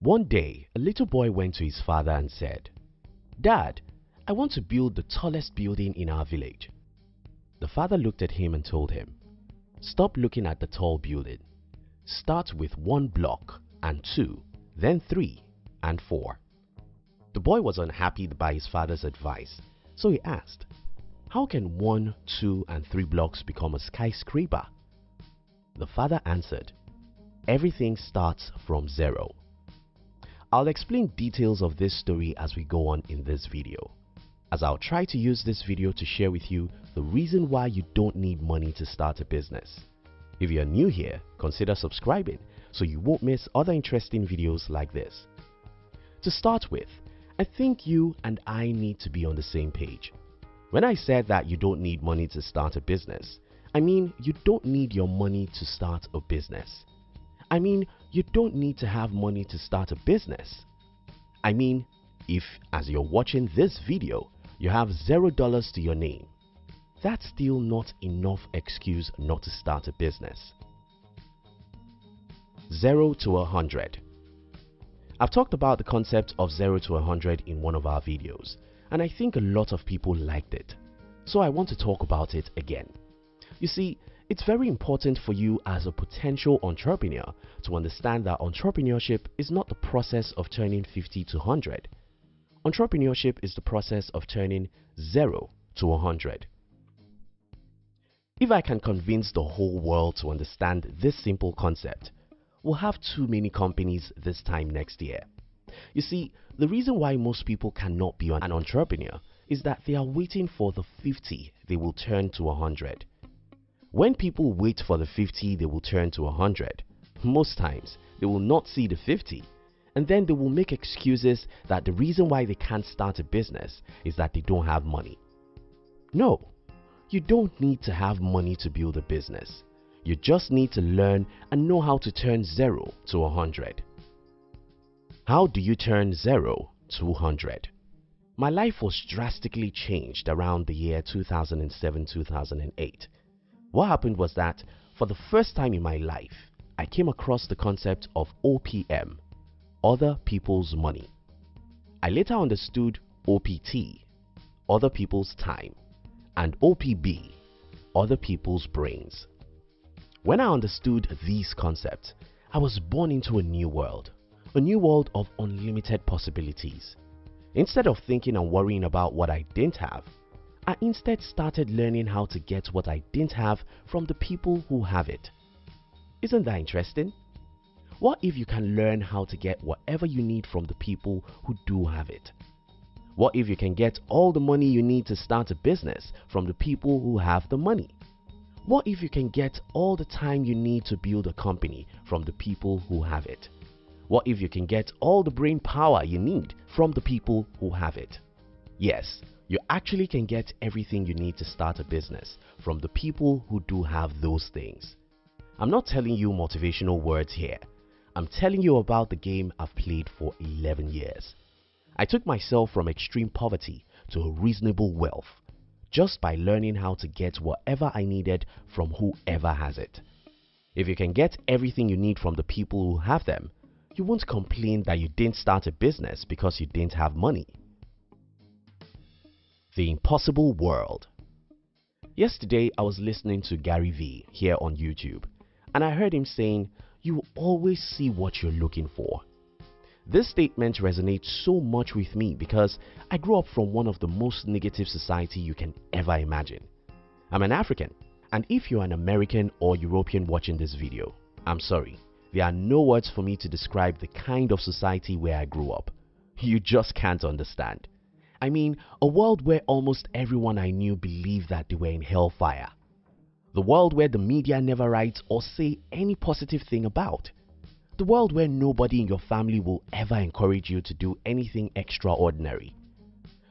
One day, a little boy went to his father and said, "Dad, I want to build the tallest building in our village." The father looked at him and told him, "Stop looking at the tall building. Start with 1 block and 2, then 3 and 4. The boy was unhappy by his father's advice, so he asked, "How can 1, 2 and 3 blocks become a skyscraper?" The father answered, "Everything starts from 0. I'll explain details of this story as we go on in this video, as I'll try to use this video to share with you the reason why you don't need money to start a business. If you're new here, consider subscribing so you won't miss other interesting videos like this. To start with, I think you and I need to be on the same page. When I said that you don't need money to start a business, I mean you don't need your money to start a business. I mean you don't need to have money to start a business. I mean, if as you're watching this video, you have $0 to your name, that's still not enough excuse not to start a business. 0 to 100. I've talked about the concept of 0 to 100 in one of our videos, and I think a lot of people liked it, so I want to talk about it again. You see, it's very important for you as a potential entrepreneur to understand that entrepreneurship is not the process of turning 50 to 100. Entrepreneurship is the process of turning 0 to 100. If I can convince the whole world to understand this simple concept, we'll have too many companies this time next year. You see, the reason why most people cannot be an entrepreneur is that they are waiting for the 50 they will turn to 100. When people wait for the 50 they will turn to 100, most times they will not see the 50, and then they will make excuses that the reason why they can't start a business is that they don't have money. No, you don't need to have money to build a business. You just need to learn and know how to turn 0 to 100. How do you turn 0 to 100? My life was drastically changed around the year 2007-2008. What happened was that for the first time in my life, I came across the concept of OPM, other people's money. I later understood OPT, other people's time, and OPB, other people's brains. When I understood these concepts, I was born into a new world of unlimited possibilities. Instead of thinking and worrying about what I didn't have, I instead started learning how to get what I didn't have from the people who have it. Isn't that interesting? What if you can learn how to get whatever you need from the people who do have it? What if you can get all the money you need to start a business from the people who have the money? What if you can get all the time you need to build a company from the people who have it? What if you can get all the brain power you need from the people who have it? Yes, you actually can get everything you need to start a business from the people who do have those things. I'm not telling you motivational words here. I'm telling you about the game I've played for 11 years. I took myself from extreme poverty to a reasonable wealth just by learning how to get whatever I needed from whoever has it. If you can get everything you need from the people who have them, you won't complain that you didn't start a business because you didn't have money. The impossible world. Yesterday I was listening to Gary Vee here on YouTube, and I heard him saying, "You will always see what you're looking for." This statement resonates so much with me because I grew up from one of the most negative society you can ever imagine. I'm an African, and if you're an American or European watching this video, I'm sorry, there are no words for me to describe the kind of society where I grew up. You just can't understand. I mean, a world where almost everyone I knew believed that they were in hellfire. The world where the media never writes or say any positive thing about. The world where nobody in your family will ever encourage you to do anything extraordinary.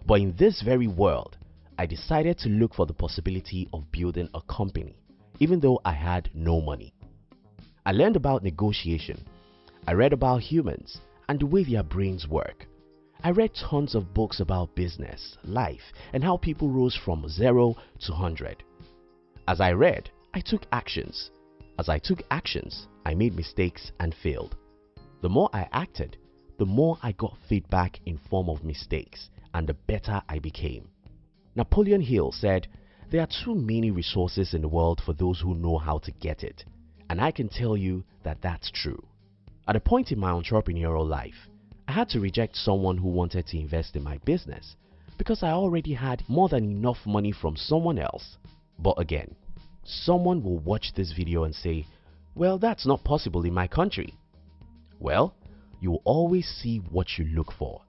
But in this very world, I decided to look for the possibility of building a company, even though I had no money. I learned about negotiation. I read about humans and the way their brains work. I read tons of books about business, life, and how people rose from 0 to 100. As I read, I took actions. As I took actions, I made mistakes and failed. The more I acted, the more I got feedback in form of mistakes and the better I became. Napoleon Hill said, "There are too many resources in the world for those who know how to get it." And I can tell you that that's true. At a point in my entrepreneurial life, I had to reject someone who wanted to invest in my business because I already had more than enough money from someone else. But again, someone will watch this video and say, "Well, that's not possible in my country." Well, you will always see what you look for.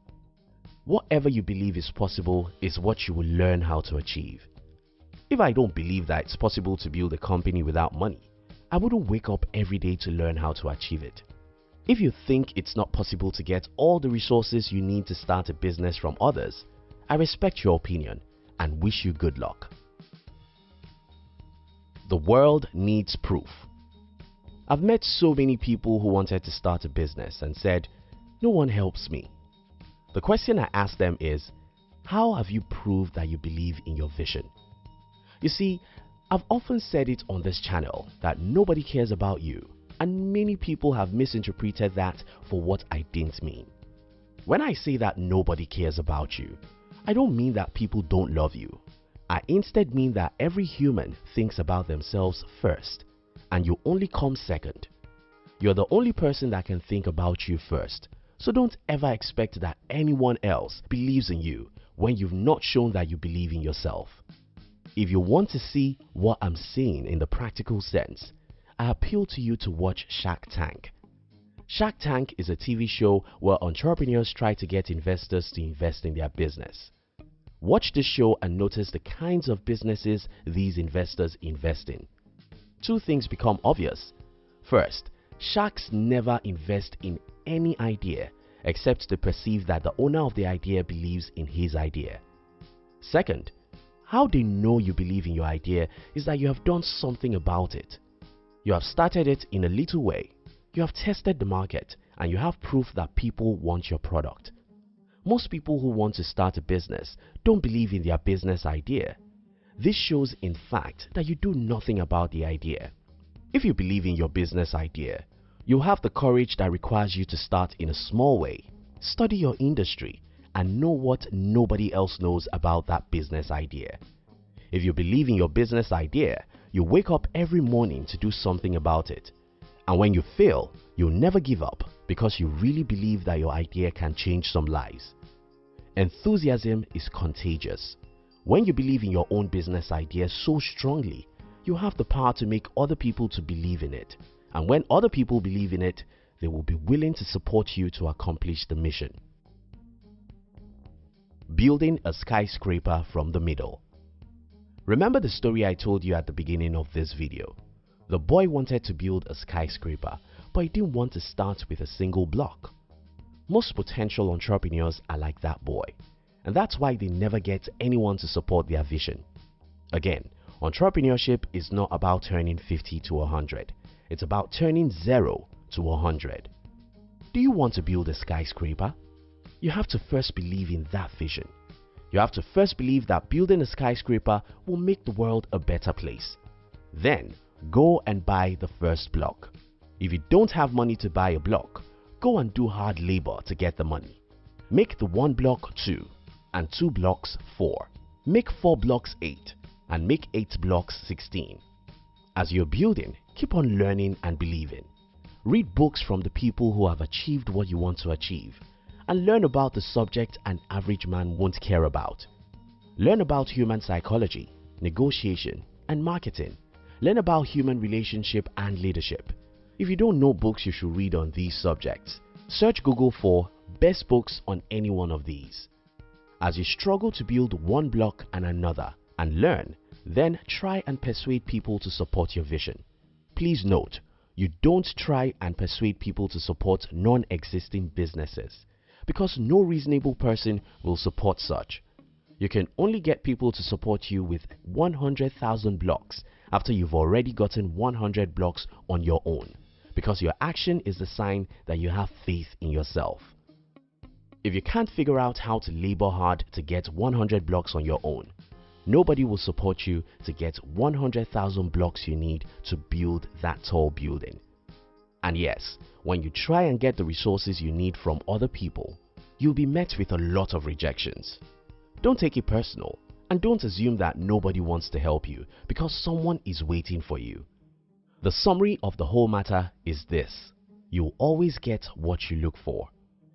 Whatever you believe is possible is what you will learn how to achieve. If I don't believe that it's possible to build a company without money, I wouldn't wake up every day to learn how to achieve it. If you think it's not possible to get all the resources you need to start a business from others, I respect your opinion and wish you good luck. The world needs proof. I've met so many people who wanted to start a business and said, "No one helps me." The question I ask them is, how have you proved that you believe in your vision? You see, I've often said it on this channel that nobody cares about you, and many people have misinterpreted that for what I didn't mean. When I say that nobody cares about you, I don't mean that people don't love you. I instead mean that every human thinks about themselves first, and you only come second. You're the only person that can think about you first, so don't ever expect that anyone else believes in you when you've not shown that you believe in yourself. If you want to see what I'm saying in the practical sense, I appeal to you to watch Shark Tank. Shark Tank is a TV show where entrepreneurs try to get investors to invest in their business. Watch this show and notice the kinds of businesses these investors invest in. Two things become obvious. First, sharks never invest in any idea except to perceive that the owner of the idea believes in his idea. Second, how they know you believe in your idea is that you have done something about it. You have started it in a little way, you have tested the market, and you have proof that people want your product. Most people who want to start a business don't believe in their business idea. This shows in fact that you do nothing about the idea. If you believe in your business idea, you have the courage that requires you to start in a small way, study your industry, and know what nobody else knows about that business idea. If you believe in your business idea, you wake up every morning to do something about it. And when you fail, you'll never give up because you really believe that your idea can change some lives. Enthusiasm is contagious. When you believe in your own business idea so strongly, you have the power to make other people to believe in it. And when other people believe in it, they will be willing to support you to accomplish the mission. Building a skyscraper from the middle. Remember the story I told you at the beginning of this video? The boy wanted to build a skyscraper, but he didn't want to start with a single block. Most potential entrepreneurs are like that boy, and that's why they never get anyone to support their vision. Again, entrepreneurship is not about turning 50 to 100. It's about turning 0 to 100. Do you want to build a skyscraper? You have to first believe in that vision. You have to first believe that building a skyscraper will make the world a better place. Then, go and buy the first block. If you don't have money to buy a block, go and do hard labor to get the money. Make the 1 block 2, and 2 blocks 4. Make 4 blocks 8, and make 8 blocks 16. As you're building, keep on learning and believing. Read books from the people who have achieved what you want to achieve, and learn about the subject an average man won't care about. Learn about human psychology, negotiation, and marketing. Learn about human relationship and leadership. If you don't know books you should read on these subjects, search Google for best books on any one of these. As you struggle to build 1 block and another and learn, then try and persuade people to support your vision. Please note, you don't try and persuade people to support non-existing businesses, because no reasonable person will support such. You can only get people to support you with 100,000 blocks after you've already gotten 100 blocks on your own, because your action is the sign that you have faith in yourself. If you can't figure out how to labor hard to get 100 blocks on your own, nobody will support you to get 100,000 blocks you need to build that tall building. And yes, when you try and get the resources you need from other people, you'll be met with a lot of rejections. Don't take it personal, and don't assume that nobody wants to help you because someone is waiting for you. The summary of the whole matter is this: you'll always get what you look for.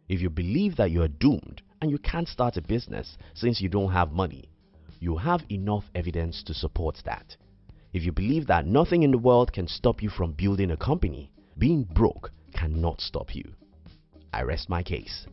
If you believe that you are doomed and you can't start a business since you don't have money, you have enough evidence to support that. If you believe that nothing in the world can stop you from building a company, being broke cannot stop you. I rest my case.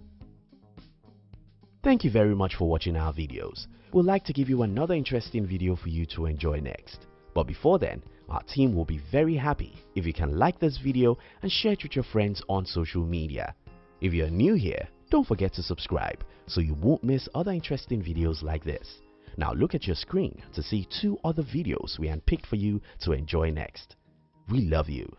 Thank you very much for watching our videos. We'd like to give you another interesting video for you to enjoy next. But before then, our team will be very happy if you can like this video and share it with your friends on social media. If you're new here, don't forget to subscribe so you won't miss other interesting videos like this. Now look at your screen to see 2 other videos we handpicked for you to enjoy next. We love you.